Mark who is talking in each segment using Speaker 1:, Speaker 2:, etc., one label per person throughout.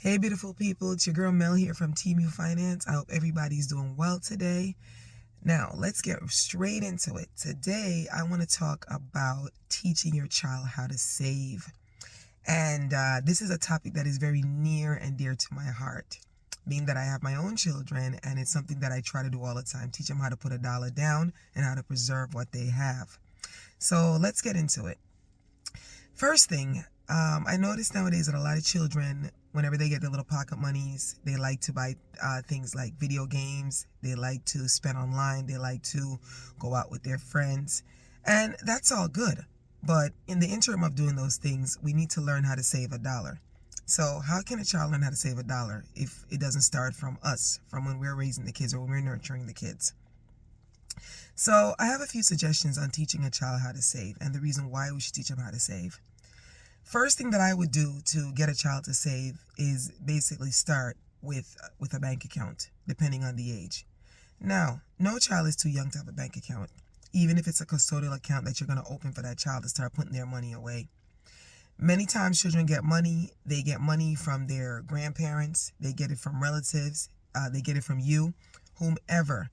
Speaker 1: Hey, beautiful people, it's your girl Mel here from Team U Finance. I hope everybody's doing well today. Now, let's get straight into it. Today, I want to talk about teaching your child how to save. And this is a topic that is very near and dear to my heart, being that I have my own children, and it's something that I try to do all the time, teach them how to put a dollar down and how to preserve what they have. So let's get into it. First thing, I noticed nowadays that a lot of children, whenever they get their little pocket monies, they like to buy things like video games. They like to spend online. They like to go out with their friends. And that's all good. But in the interim of doing those things, we need to learn how to save a dollar. So how can a child learn how to save a dollar if it doesn't start from us, from when we're raising the kids or when we're nurturing the kids? So I have a few suggestions on teaching a child how to save and the reason why we should teach them how to save. First thing that I would do to get a child to save is basically start with a bank account, depending on the age. Now, no child is too young to have a bank account, even if it's a custodial account that you're going to open for that child to start putting their money away. Many times children get money, they get money from their grandparents, they get it from relatives, they get it from you, whomever.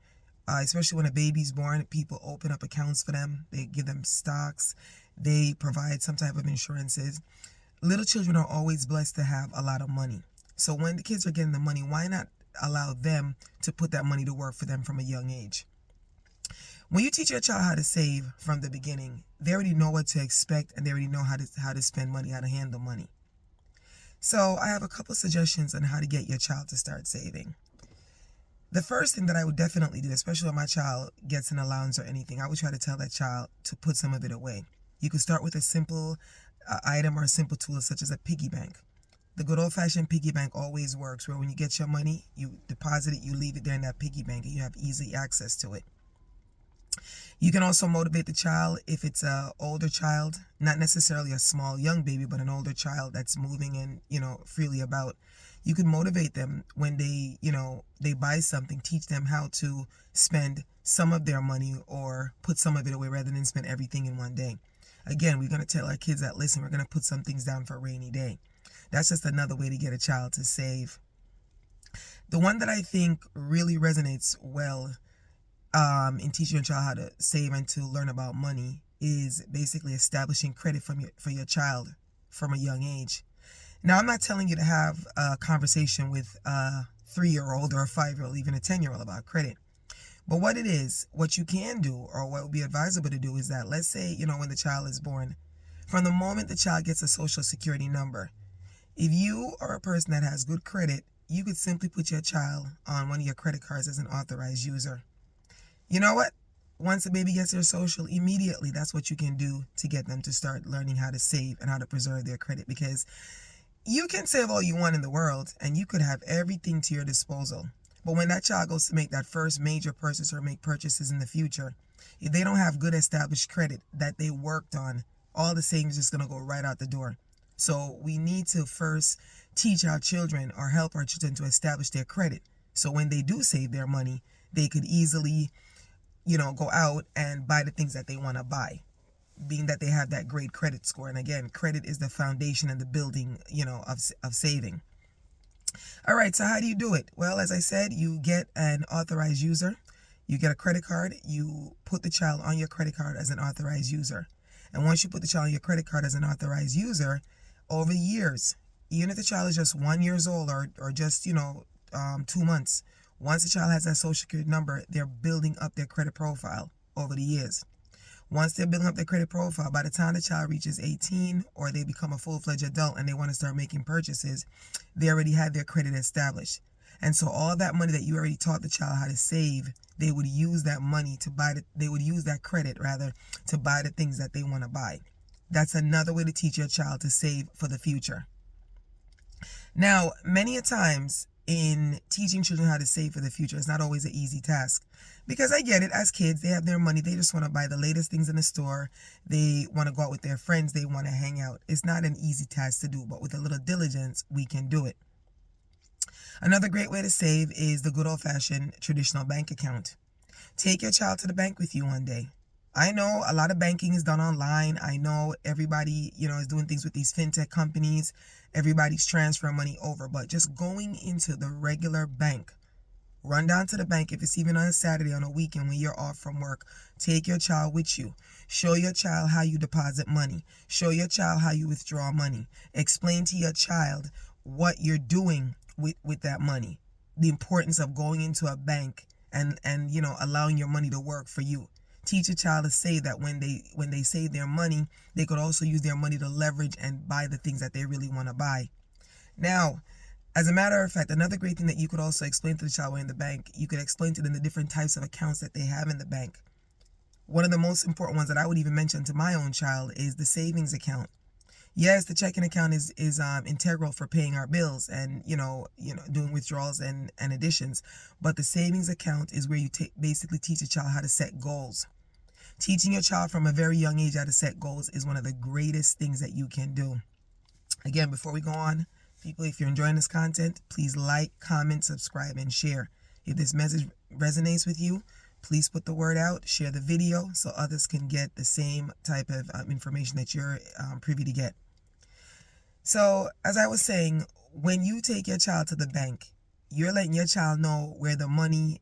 Speaker 1: Especially when a baby's born, people open up accounts for them, they give them stocks, they provide some type of insurances. Little children are always blessed to have a lot of money. So when the kids are getting the money, why not allow them to put that money to work for them from a young age? When you teach your child how to save from the beginning, they already know what to expect and they already know how to spend money, how to handle money. So I have a couple suggestions on how to get your child to start saving. The first thing that I would definitely do, especially when my child gets an allowance or anything, I would try to tell that child to put some of it away. You could start with a simple item or a simple tool such as a piggy bank. The good old-fashioned piggy bank always works, where when you get your money, you deposit it, you leave it there in that piggy bank, and you have easy access to it. You can also motivate the child if it's an older child, not necessarily a small young baby, but an older child that's moving and, freely about. You can motivate them when they buy something, teach them how to spend some of their money or put some of it away rather than spend everything in one day. Again, we're going to tell our kids that, listen, we're going to put some things down for a rainy day. That's just another way to get a child to save. The one that I think really resonates well in teaching your child how to save and to learn about money is basically establishing credit for your child from a young age. Now, I'm not telling you to have a conversation with a 3-year-old or a 5-year-old, even a 10-year-old about credit. But what you can do, or what would be advisable to do, is that, let's say, when the child is born, from the moment the child gets a social security number, if you are a person that has good credit, you could simply put your child on one of your credit cards as an authorized user. You know what? Once the baby gets their social, immediately that's what you can do to get them to start learning how to save and how to preserve their credit, because you can save all you want in the world and you could have everything to your disposal. But when that child goes to make that first major purchase or make purchases in the future, if they don't have good established credit that they worked on, all the savings is just going to go right out the door. So we need to first teach our children or help our children to establish their credit. So when they do save their money, they could easily, go out and buy the things that they want to buy, being that they have that great credit score. And again, credit is the foundation and the building, of saving. All right, so how do you do it? Well, as I said, you get an authorized user. You get a credit card. You put the child on your credit card as an authorized user. And once you put the child on your credit card as an authorized user, over years, even if the child is just 1 year old or just, 2 months, once the child has that social security number, they're building up their credit profile over the years. Once they're building up their credit profile, by the time the child reaches 18 or they become a full-fledged adult and they want to start making purchases, they already have their credit established. And so all that money that you already taught the child how to save, they would use that money they would use that credit rather to buy the things that they want to buy. That's another way to teach your child to save for the future. Now, many a times in teaching children how to save for the future, it's not always an easy task. Because I get it, as kids, they have their money. They just want to buy the latest things in the store. They want to go out with their friends. They want to hang out. It's not an easy task to do, but with a little diligence, we can do it. Another great way to save is the good old-fashioned traditional bank account. Take your child to the bank with you one day. I know a lot of banking is done online. I know everybody, is doing things with these fintech companies. Everybody's transferring money over, but just going into the regular bank, run down to the bank if it's even on a Saturday, on a weekend when you're off from work. Take your child with you. Show your child how you deposit money. Show your child how you withdraw money. Explain to your child what you're doing with that money. The importance of going into a bank and allowing your money to work for you. Teach a child to save, that when they save their money, they could also use their money to leverage and buy the things that they really want to buy. Now, as a matter of fact, another great thing that you could also explain to the child when in the bank, you could explain to them the different types of accounts that they have in the bank. One of the most important ones that I would even mention to my own child is the savings account. Yes, the checking account is integral for paying our bills and doing withdrawals and additions, but the savings account is where you basically teach a child how to set goals. Teaching your child from a very young age how to set goals is one of the greatest things that you can do. Again, before we go on, people, if you're enjoying this content, please like, comment, subscribe, and share. If this message resonates with you, please put the word out, share the video so others can get the same type of information that you're privy to get. So, as I was saying, when you take your child to the bank, you're letting your child know where the money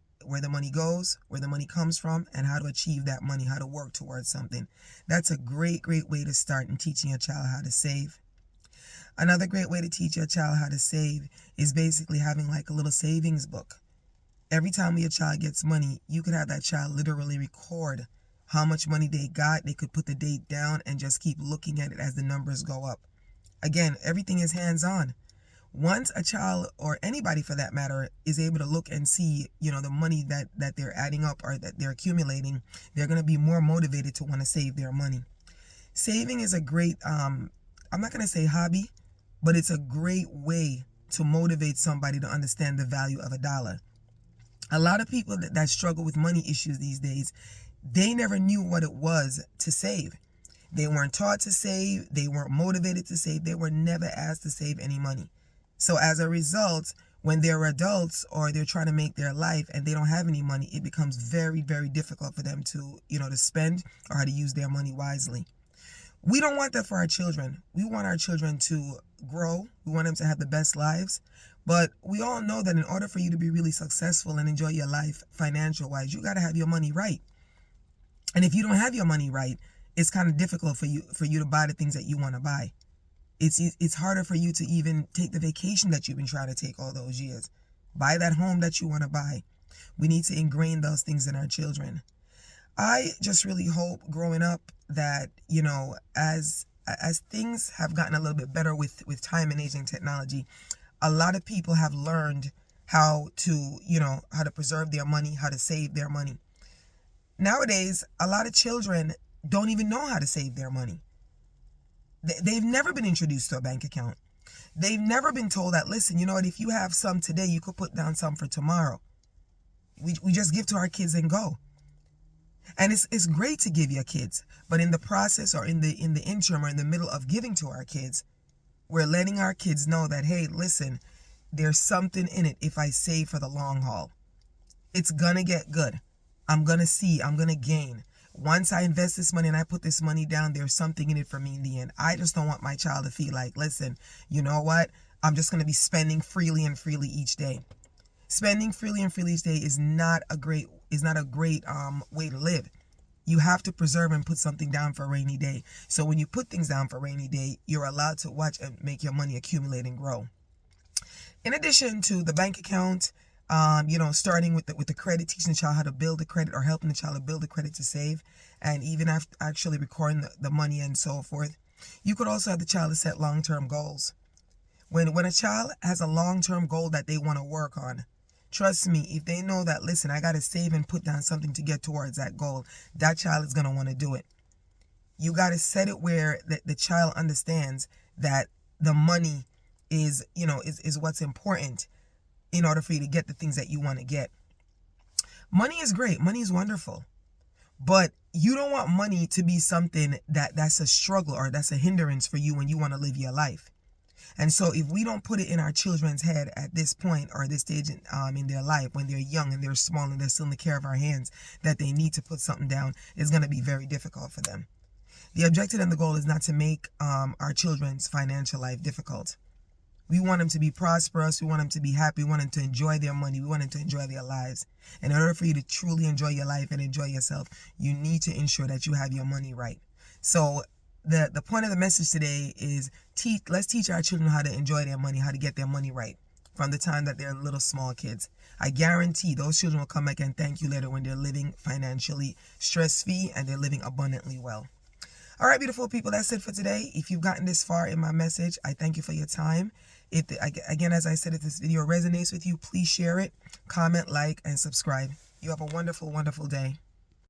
Speaker 1: goes, where the money comes from, and how to achieve that money, how to work towards something. That's a great way to start in teaching your child how to save. Another great way to teach your child how to save is basically having like a little savings book. Every time your child gets money, you could have that child literally record how much money they got. They could put the date down and just keep looking at it as the numbers go up. Again, everything is hands-on. Once a child, or anybody for that matter, is able to look and see, the money that they're adding up or that they're accumulating, they're going to be more motivated to want to save their money. Saving is a great, I'm not going to say hobby, but it's a great way to motivate somebody to understand the value of a dollar. A lot of people that struggle with money issues these days, they never knew what it was to save. They weren't taught to save. They weren't motivated to save. They were never asked to save any money. So as a result, when they're adults or they're trying to make their life and they don't have any money, it becomes very, very difficult for them to, to spend or how to use their money wisely. We don't want that for our children. We want our children to grow. We want them to have the best lives. But we all know that in order for you to be really successful and enjoy your life financial-wise, you got to have your money right. And if you don't have your money right, it's kind of difficult for you to buy the things that you want to buy. It's harder for you to even take the vacation that you've been trying to take all those years. Buy that home that you want to buy. We need to ingrain those things in our children. I just really hope growing up that, as things have gotten a little bit better with time and age and technology, a lot of people have learned how to preserve their money, how to save their money. Nowadays, a lot of children don't even know how to save their money. They've never been introduced to a bank account. They've never been told that, listen, you know what, if you have some today, you could put down some for tomorrow. We just give to our kids and go. And it's great to give your kids, but in the process or in the interim or in the middle of giving to our kids, we're letting our kids know that, hey, listen, there's something in it if I save for the long haul. It's gonna get good. I'm gonna gain. Once I invest this money and I put this money down, there's something in it for me in the end. I just don't want my child to feel like, listen, you know what? I'm just going to be spending freely each day. Spending freely each day is not a great way to live. You have to preserve and put something down for a rainy day. So when you put things down for a rainy day, you're allowed to watch and make your money accumulate and grow. In addition to the bank account, starting with the credit, teaching the child how to build the credit or helping the child to build the credit to save, and even actually recording the money and so forth. You could also have the child to set long-term goals. When a child has a long-term goal that they want to work on, trust me, if they know that, listen, I got to save and put down something to get towards that goal, that child is going to want to do it. You got to set it where the child understands that the money is what's important in order for you to get the things that you want to get. Money is great. Money is wonderful. But you don't want money to be something that's a struggle or that's a hindrance for you when you want to live your life. And so if we don't put it in our children's head at this point or this stage in their life, when they're young and they're small and they're still in the care of our hands, that they need to put something down, it's going to be very difficult for them. The objective and the goal is not to make our children's financial life difficult. We want them to be prosperous. We want them to be happy. We want them to enjoy their money. We want them to enjoy their lives. And in order for you to truly enjoy your life and enjoy yourself, you need to ensure that you have your money right. So the point of the message today is let's teach our children how to enjoy their money, how to get their money right from the time that they're little small kids. I guarantee those children will come back and thank you later when they're living financially stress-free and they're living abundantly well. All right, beautiful people, that's it for today. If you've gotten this far in my message, I thank you for your time. Again, as I said, if this video resonates with you, please share it, comment, like, and subscribe. You have a wonderful, wonderful day.